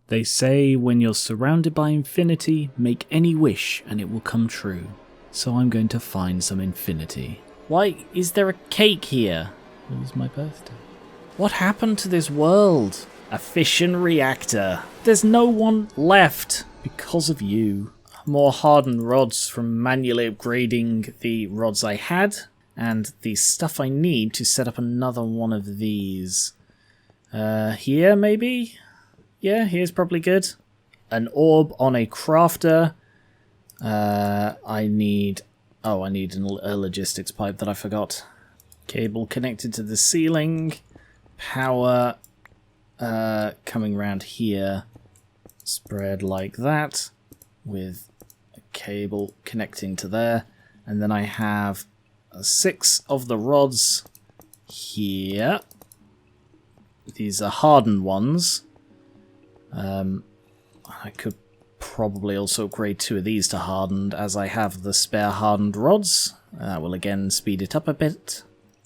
They say when you're surrounded by infinity, make any wish and it will come true. So I'm going to find some infinity. Why is there a cake here? It was my birthday. What happened to this world? A fission reactor. There's no one left because of you. More hardened rods from manually upgrading the rods I had, and the stuff I need to set up another one of these. Here maybe? Yeah, here's probably good. An orb on a crafter. I need a logistics pipe that I forgot. Cable connected to the ceiling. Power coming around here. Spread like that. With a cable connecting to there. And then I have 6 of the rods here. These are hardened ones. I could probably also upgrade 2 of these to hardened, as I have the spare hardened rods. That will again speed it up a bit.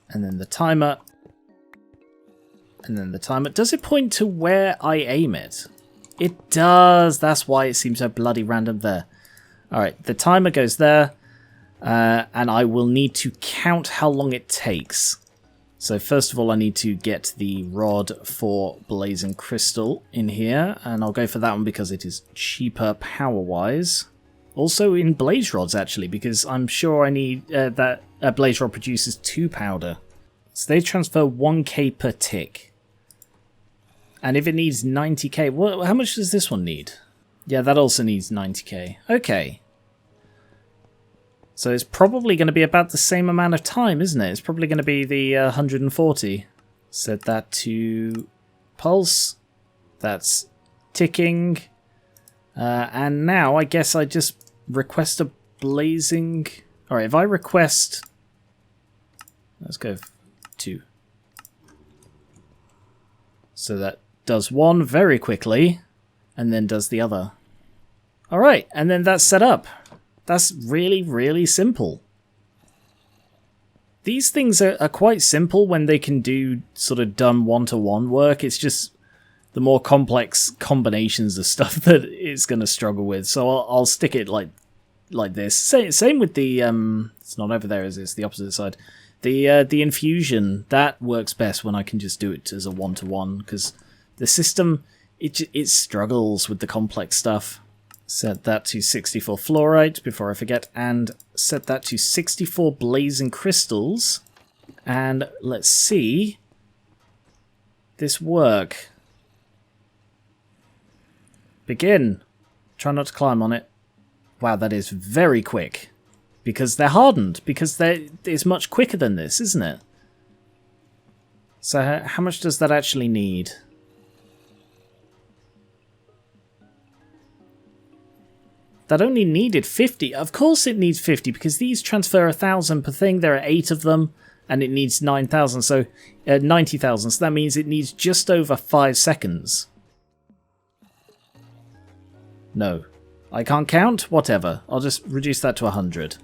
And then the timer. And then the timer. Does it point to where I aim it? It does. That's why it seems so bloody random there. Alright, the timer goes there. And I will need to count how long it takes. So first of all, I need to get the rod for Blazing Crystal in here, and I'll go for that one because it is cheaper power-wise. Also in Blaze Rods, actually, because I'm sure I need that a Blaze Rod produces 2 powder. So they transfer 1k per tick. And if it needs 90k, how much does this one need? Yeah, that also needs 90k. Okay. So it's probably going to be about the same amount of time, isn't it? It's probably going to be the 140. Set that to pulse. That's ticking. And now I guess I just request a blazing... Alright, if I request... Let's go 2. So that does one very quickly, and then does the other. Alright, and then that's set up. That's really, really simple. These things are quite simple when they can do sort of dumb one-to-one work. It's just the more complex combinations of stuff that it's going to struggle with. So I'll stick it like this. Same with the... it's not over there, it's the opposite side. The infusion, that works best when I can just do it as a one-to-one, because the system, it struggles with the complex stuff. Set that to 64 fluorite before I forget, and set that to 64 blazing crystals. And let's see this work. Begin. Try not to climb on it. Wow, that is very quick. Because they're hardened. Because it's much quicker than this, isn't it? So how much does that actually need? That only needed 50. Of course it needs 50, because these transfer 1,000 per thing. There are 8 of them, and it needs 9,000, so 90,000. So that means it needs just over 5 seconds. No. I can't count? Whatever. I'll just reduce that to 100.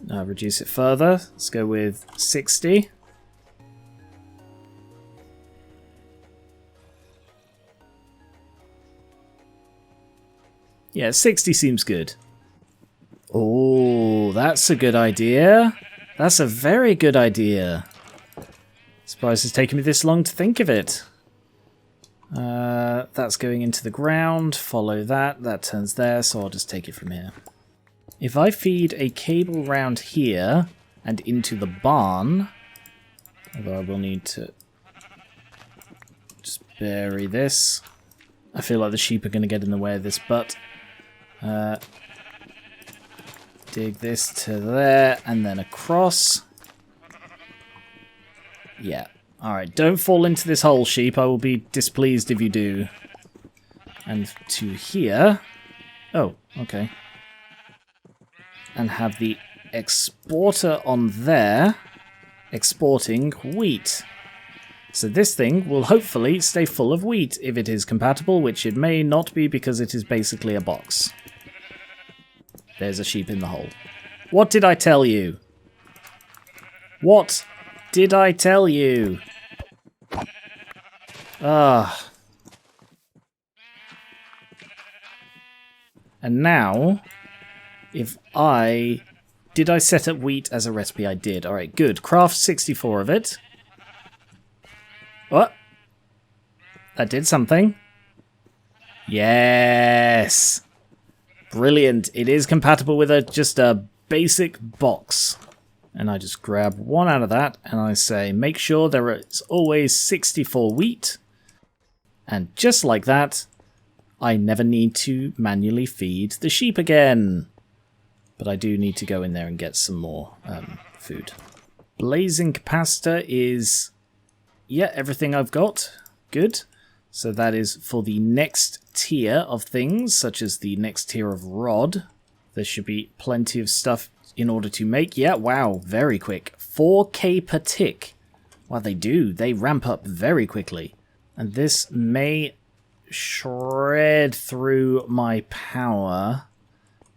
Reduce it further. Let's go with 60. Yeah, 60 seems good. Oh, that's a good idea. That's a very good idea. Surprised it's taken me this long to think of it. That's going into the ground. Follow that. That turns there, so I'll just take it from here. If I feed a cable round here and into the barn, although I will need to just bury this. I feel like the sheep are going to get in the way of this, but... dig this to there, and then across. Yeah. Alright, don't fall into this hole, sheep. I will be displeased if you do. And to here. Oh, okay. And have the exporter on there, exporting wheat. So this thing will hopefully stay full of wheat if it is compatible, which it may not be because it is basically a box. There's a sheep in the hole. What did I tell you? What did I tell you? Ah. And now, if I... Did I set up wheat as a recipe? I did. Alright, good. Craft 64 of it. What? That did something. Yes! Brilliant. It is compatible with just a basic box. And I just grab one out of that and I say, make sure there is always 64 wheat. And just like that, I never need to manually feed the sheep again. But I do need to go in there and get some more food. Blazing capacitor is, yeah, everything I've got. Good. So that is for the next tier of things, such as the next tier of rod. There should be plenty of stuff in order to make. Yeah, wow, very quick. 4K per tick. Wow, they do. They ramp up very quickly. And this may shred through my power,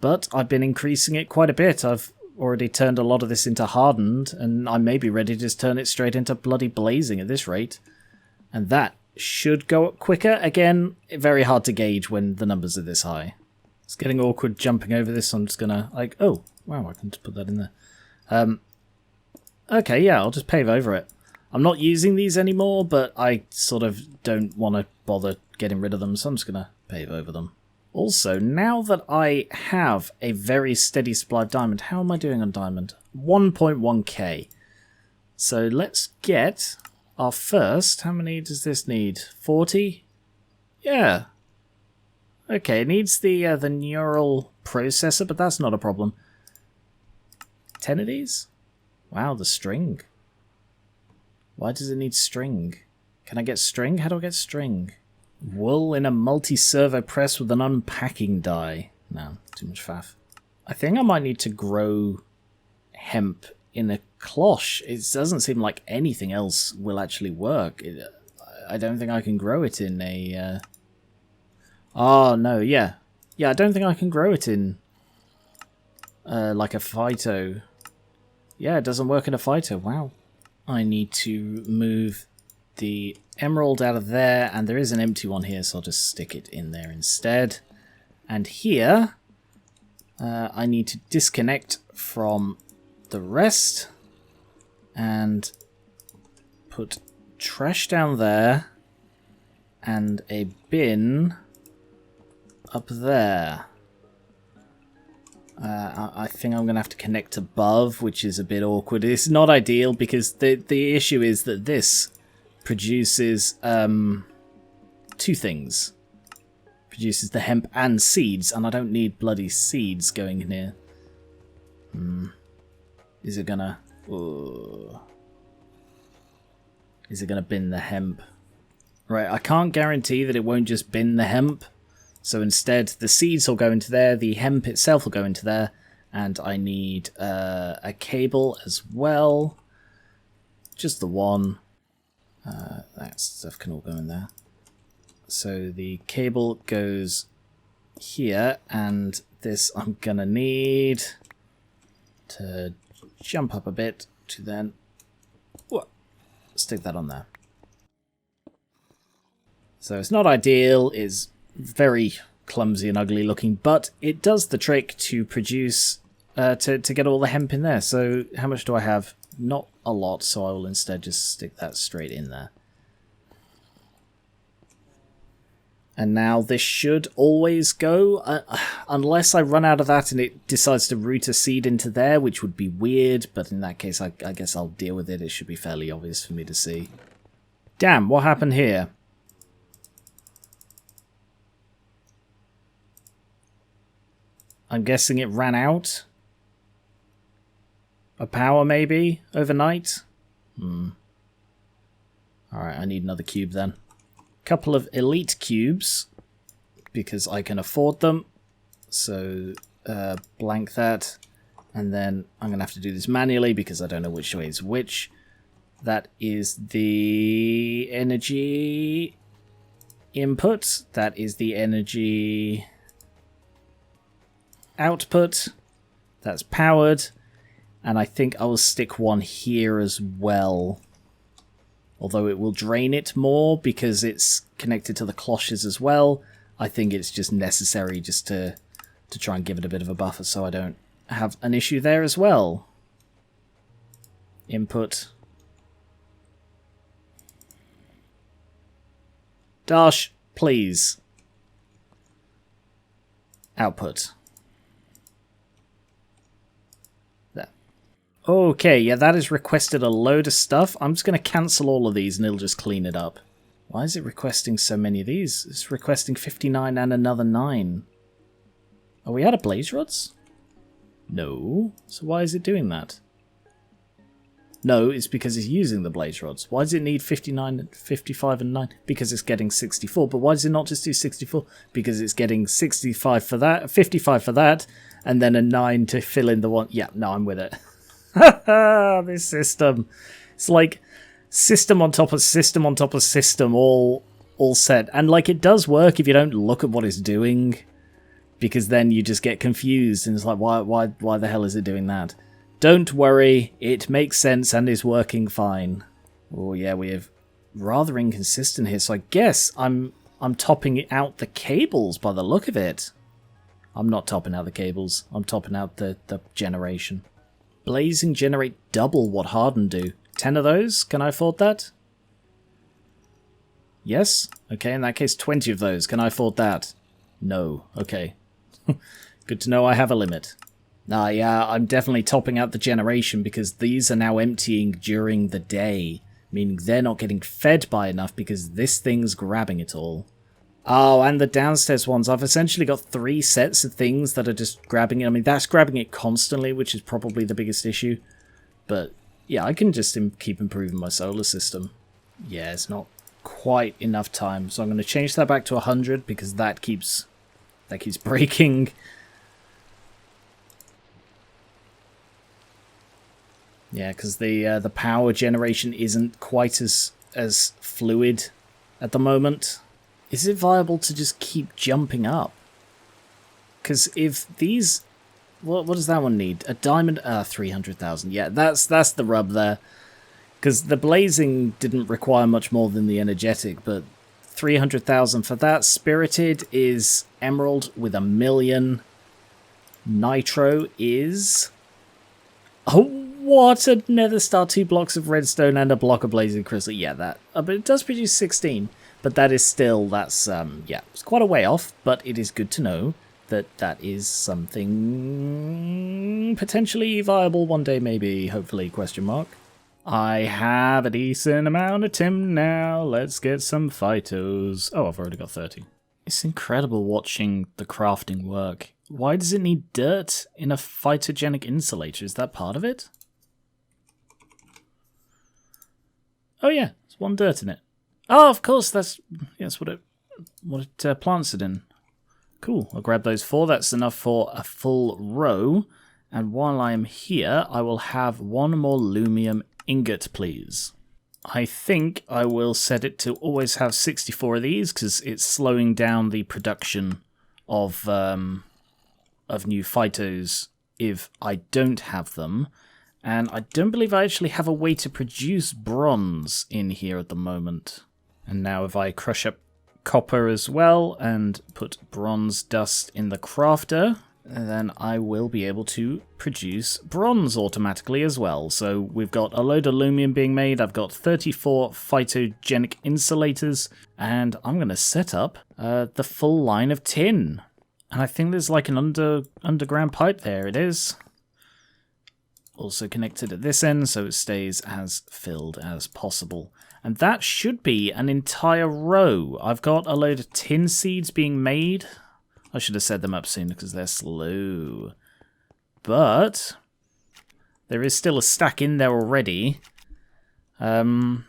but I've been increasing it quite a bit. I've already turned a lot of this into hardened, and I may be ready to just turn it straight into bloody blazing at this rate. And that should go up quicker. Again, very hard to gauge when the numbers are this high. It's getting awkward jumping over this, so I'm just gonna, like, oh, wow, I can just put that in there. Okay, yeah, I'll just pave over it. I'm not using these anymore, but I sort of don't want to bother getting rid of them, so I'm just gonna pave over them. Also, now that I have a very steady supply of diamond, how am I doing on diamond? 1.1k. So let's get our first. How many does this need? 40? Yeah. Okay, it needs the neural processor, but that's not a problem. 10 of these? Wow, the string. Why does it need string? Can I get string? How do I get string? Wool in a multi-servo press with an unpacking die. No, too much faff. I think I might need to grow hemp in a cloche. It doesn't seem like anything else will actually work. I don't think I can grow it in a... Oh, no, yeah. Yeah, I don't think I can grow it in like a phyto. Yeah, it doesn't work in a phyto. Wow. I need to move the emerald out of there, and there is an empty one here, so I'll just stick it in there instead. And here, I need to disconnect from the rest and put trash down there and a bin up there. I think I'm going to have to connect above, which is a bit awkward. It's not ideal because the issue is that this produces two things. Produces the hemp and seeds, and I don't need bloody seeds going in here. Is it gonna... Is it gonna bin the hemp? Right, I can't guarantee that it won't just bin the hemp. So instead, the seeds will go into there, the hemp itself will go into there, and I need a cable as well. Just the one. That stuff can all go in there. So the cable goes here, and this I'm gonna need to jump up a bit to then stick that on there. So it's not ideal, it's very clumsy and ugly looking, but it does the trick to produce, to get all the hemp in there. So how much do I have? Not a lot, so I will instead just stick that straight in there. And now this should always go, unless I run out of that and it decides to root a seed into there, which would be weird, but in that case I guess I'll deal with it. It should be fairly obvious for me to see. Damn, what happened here? I'm guessing it ran out of power, maybe, overnight? Alright, I need another cube then. Couple of elite cubes, because I can afford them. So, blank that. And then I'm going to have to do this manually, because I don't know which way is which. That is the energy input. That is the energy output. That's powered. And I think I will stick one here as well. Although it will drain it more because it's connected to the cloches as well. I think it's just necessary just to to try and give it a bit of a buffer so I don't have an issue there as well. Input. Dash, please. Output. There. Okay, yeah, that has requested a load of stuff. I'm just going to cancel all of these and it'll just clean it up. Why is it requesting so many of these? It's requesting 59 and another 9. Are we out of blaze rods? No. So why is it doing that? No, it's because it's using the blaze rods. Why does it need 59, 55 and 9? Because it's getting 64. But why does it not just do 64? Because it's getting 65 for that, 55 for that, and then a 9 to fill in the one. Yeah, no, I'm with it. This system. It's like system on top of system on top of system, all set. And like, it does work if you don't look at what it's doing, because then you just get confused and it's like, why the hell is it doing that? Don't worry, it makes sense and is working fine. Oh yeah, we have rather inconsistent here, so I guess I'm topping out the cables by the look of it. I'm not topping out the cables, I'm topping out the generation. Blazing generate double what Harden do. 10 of those? Can I afford that? Yes? Okay, in that case 20 of those. Can I afford that? No. Okay. Good to know I have a limit. Yeah, I'm definitely topping out the generation because these are now emptying during the day, meaning they're not getting fed by enough because this thing's grabbing it all. Oh, and the downstairs ones, I've essentially got 3 sets of things that are just grabbing it. I mean, that's grabbing it constantly, which is probably the biggest issue. But yeah, I can just keep improving my solar system. Yeah, it's not quite enough time, so I'm going to change that back to 100 because that keeps breaking. Yeah, because the power generation isn't quite as fluid at the moment. Is it viable to just keep jumping up? Because if these... What does that one need? A diamond... 300,000. Yeah, that's the rub there. Because the blazing didn't require much more than the energetic, but 300,000 for that. Spirited is emerald with 1 million. Nitro is... Oh! What? A nether star, 2 blocks of redstone, and a block of blazing crystal. Yeah, that. But it does produce 16. But that is still, yeah, it's quite a way off. But it is good to know that that is something potentially viable one day, maybe, hopefully, question mark. I have a decent amount of tim now. Let's get some phytos. Oh, I've already got 30. It's incredible watching the crafting work. Why does it need dirt in a phytogenic insulator? Is that part of it? Oh yeah, there's 1 dirt in it. Oh, of course, that's what it plants it in. Cool, I'll grab those 4. That's enough for a full row. And while I'm here, I will have 1 more lumium ingot, please. I think I will set it to always have 64 of these because it's slowing down the production of new phytos if I don't have them. And I don't believe I actually have a way to produce bronze in here at the moment. And now if I crush up copper as well and put bronze dust in the crafter, then I will be able to produce bronze automatically as well. So we've got a load of lumium being made. I've got 34 phytogenic insulators, and I'm going to set up the full line of tin. And I think there's like an underground pipe there. It is. Also connected at this end, so it stays as filled as possible. And that should be an entire row. I've got a load of tin seeds being made. I should have set them up sooner because they're slow. But there is still a stack in there already. And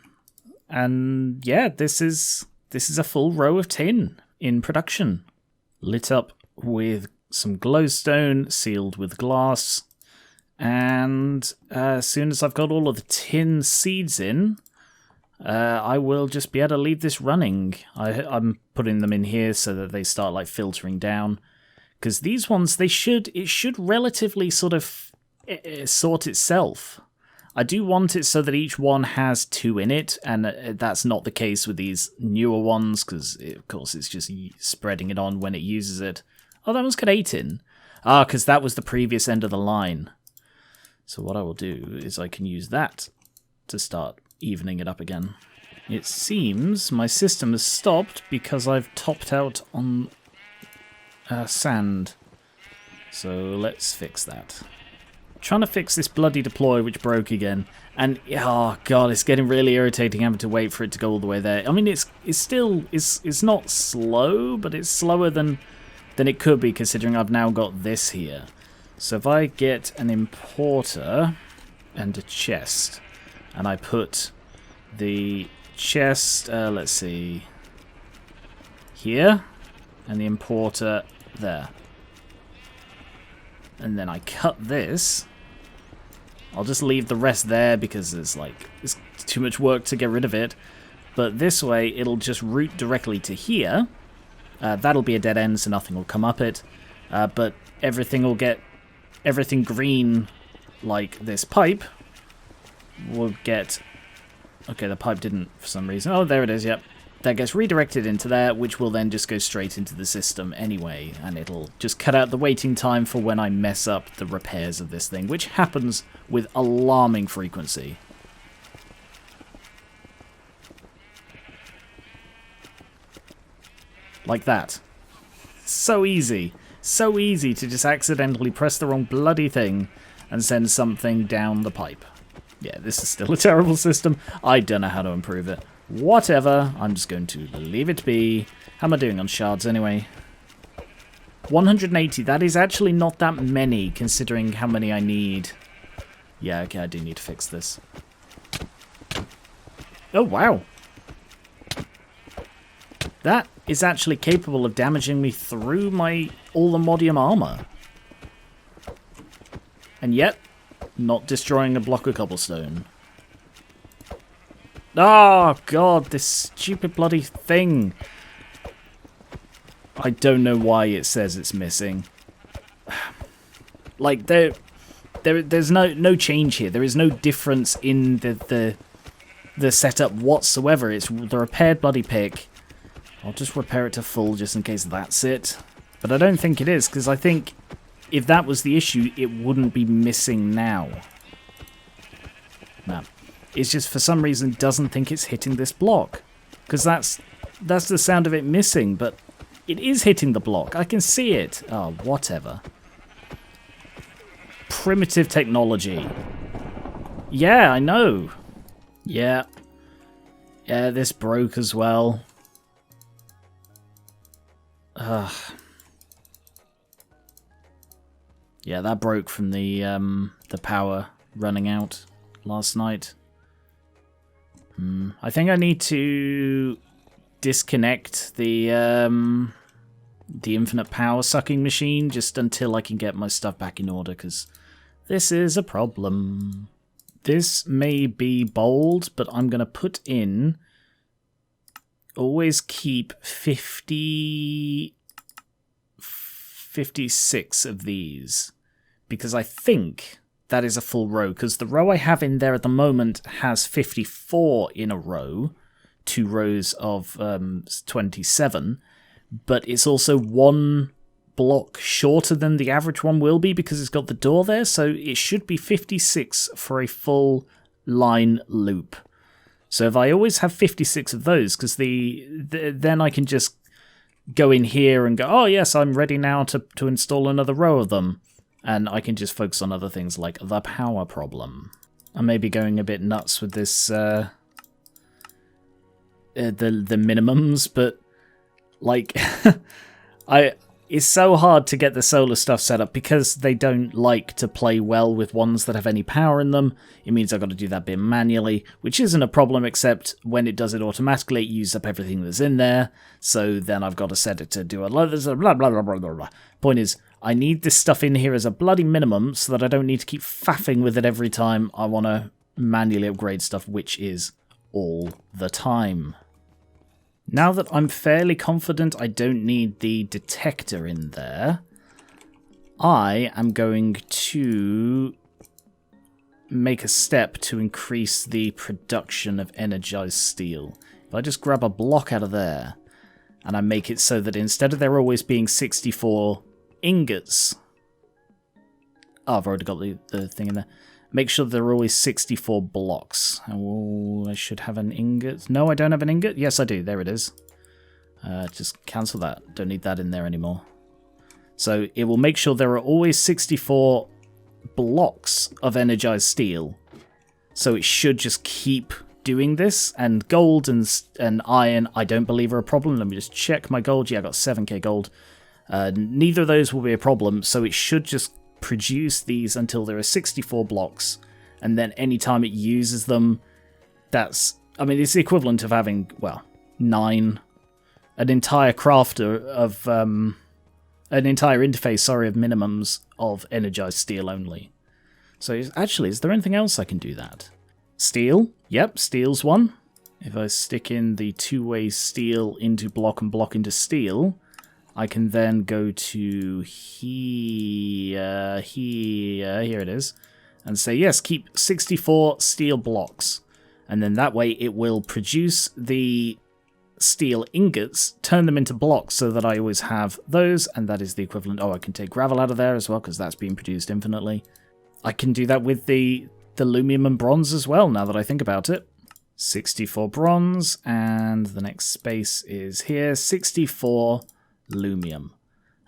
yeah, this is a full row of tin in production. Lit up with some glowstone, sealed with glass. And as soon as I've got all of the tin seeds in, I will just be able to leave this running. I'm putting them in here so that they start like filtering down. Because these ones, it should relatively sort of sort itself. I do want it so that each one has 2 in it, and that's not the case with these newer ones, because of course it's just spreading it on when it uses it. Oh, that one's got 8 in. Ah, because that was the previous end of the line. So what I will do is I can use that to start evening it up again. It seems my system has stopped because I've topped out on sand. So let's fix that. Trying to fix this bloody deploy which broke again. And, oh god, it's getting really irritating having to wait for it to go all the way there. I mean, it's still, it's not slow, but it's slower than it could be considering I've now got this here. So if I get an importer and a chest, and I put the chest, let's see, here, and the importer there. And then I cut this. I'll just leave the rest there because it's too much work to get rid of it. But this way, it'll just route directly to here. That'll be a dead end, so nothing will come up it. But everything will get... Everything green, like this pipe, will get... Okay, the pipe didn't for some reason. Oh, there it is, yep. That gets redirected into there, which will then just go straight into the system anyway. And it'll just cut out the waiting time for when I mess up the repairs of this thing, which happens with alarming frequency. Like that. So easy. So easy to just accidentally press the wrong bloody thing and send something down the pipe. Yeah, this is still a terrible system. I don't know how to improve it. Whatever, I'm just going to leave it be. How am I doing on shards anyway? 180, that is actually not that many considering how many I need. Yeah, okay, I do need to fix this. Oh, wow. That is actually capable of damaging me through my all-the-modium armor. And yet, not destroying a block of cobblestone. Oh, God, this stupid bloody thing. I don't know why it says it's missing. Like, there's no change here. There is no difference in the setup whatsoever. It's the repaired bloody pick. I'll just repair it to full just in case that's it. But I don't think it is, because I think if that was the issue, it wouldn't be missing now. No. It's just for some reason doesn't think it's hitting this block. Because that's the sound of it missing, but it is hitting the block. I can see it. Oh, whatever. Primitive technology. Yeah, I know. Yeah. Yeah, this broke as well. Ugh. Yeah, that broke from the power running out last night. I think I need to disconnect the infinite power sucking machine just until I can get my stuff back in order, because this is a problem. This may be bold, but I'm going to put in... Always keep 56 of these, because I think that is a full row, because the row I have in there at the moment has 54 in a row, 2 rows of 27, but it's also one block shorter than the average one will be because it's got the door there, so it should be 56 for a full line loop. So if I always have 56 of those, because then I can just go in here and go, oh yes, I'm ready now to install another row of them. And I can just focus on other things like the power problem. I may be going a bit nuts with this, the minimums, but like, it's so hard to get the solar stuff set up because they don't like to play well with ones that have any power in them. It means I've got to do that bit manually, which isn't a problem except when it does it automatically, it uses up everything that's in there. So then I've got to set it to do a blah, blah, blah, blah, blah, blah. Point is, I need this stuff in here as a bloody minimum so that I don't need to keep faffing with it every time I want to manually upgrade stuff, which is all the time. Now that I'm fairly confident I don't need the detector in there, I am going to make a step to increase the production of energized steel. If I just grab a block out of there, and I make it so that instead of there always being 64 ingots Oh, I've already got the thing in there. Make sure there are always 64 blocks. Oh, I should have an ingot. No, I don't have an ingot. Yes, I do. There it is. Just cancel that. Don't need that in there anymore. So it will make sure there are always 64 blocks of energized steel. So it should just keep doing this. And gold and iron, I don't believe are a problem. Let me just check my gold. Yeah, I got 7k gold. Neither of those will be a problem. So it should just produce these until there are 64 blocks. And then anytime it uses them, that's... I mean, it's the equivalent of having, well, 9... An entire crafter of... an entire interface, sorry, of minimums of energized steel only. So actually, is there anything else I can do that? Steel? Yep, steel's one. If I stick in the two-way steel into block and block into steel, I can then go to here it is, and say, yes, keep 64 steel blocks. And then that way it will produce the steel ingots, turn them into blocks so that I always have those, and that is the equivalent. Oh, I can take gravel out of there as well because that's being produced infinitely. I can do that with the lumium and bronze as well, now that I think about it. 64 bronze, and the next space is here, 64 lumium.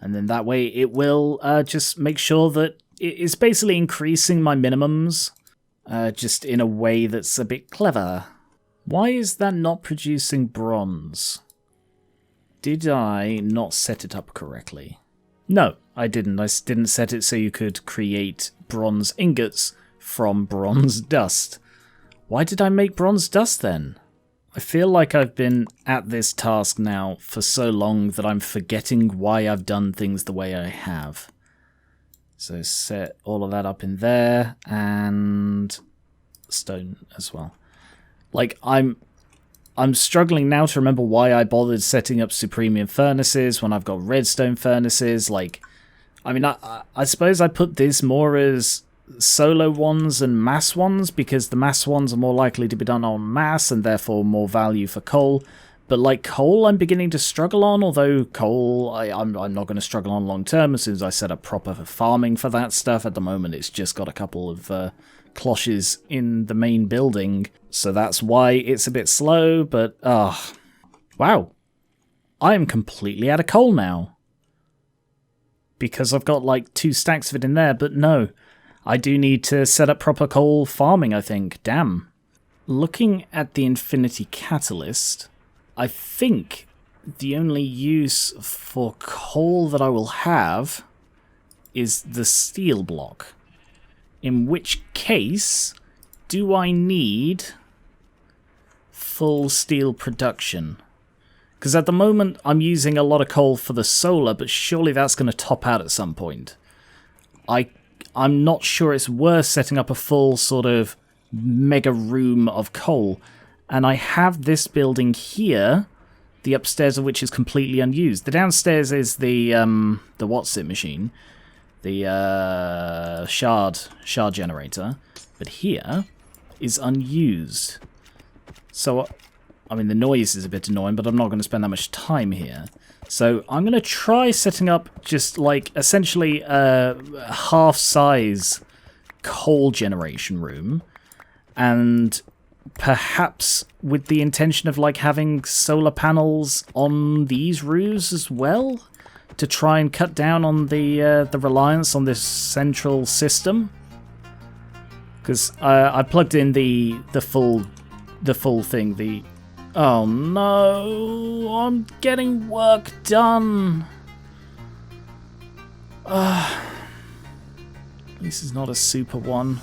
And then that way it will just make sure that it's basically increasing my minimums, just in a way that's a bit clever. Why is that not producing bronze? Did I not set it up correctly? No, I didn't. I didn't set it so you could create bronze ingots from bronze dust. Why did I make bronze dust then? I feel like I've been at this task now for so long that I'm forgetting why I've done things the way I have. So set all of that up in there, and stone as well. Like, I'm struggling now to remember why I bothered setting up supremium furnaces when I've got redstone furnaces. Like, I mean, I suppose I put this more as solo ones and mass ones, because the mass ones are more likely to be done on mass and therefore more value for coal. But like coal, I'm beginning to struggle on, although coal, I'm not going to struggle on long term as soon as I set up proper farming for that stuff. At the moment, it's just got a couple of cloches in the main building, so that's why it's a bit slow, but wow, I am completely out of coal now because I've got like 2 stacks of it in there. But no, I do need to set up proper coal farming, I think. Damn. Looking at the Infinity Catalyst, I think the only use for coal that I will have is the steel block. In which case, do I need full steel production? Because at the moment, I'm using a lot of coal for the solar, but surely that's going to top out at some point. I'm not sure it's worth setting up a full sort of mega room of coal. And I have this building here, the upstairs of which is completely unused. The downstairs is the what's-it machine. The shard generator, but here is unused. So, I mean, the noise is a bit annoying, but I'm not going to spend that much time here. So I'm going to try setting up just like essentially a half-size coal generation room, and perhaps with the intention of like having solar panels on these roofs as well, to try and cut down on the reliance on this central system. Because I plugged in the full thing. Oh no, I'm getting work done. This is not a super one.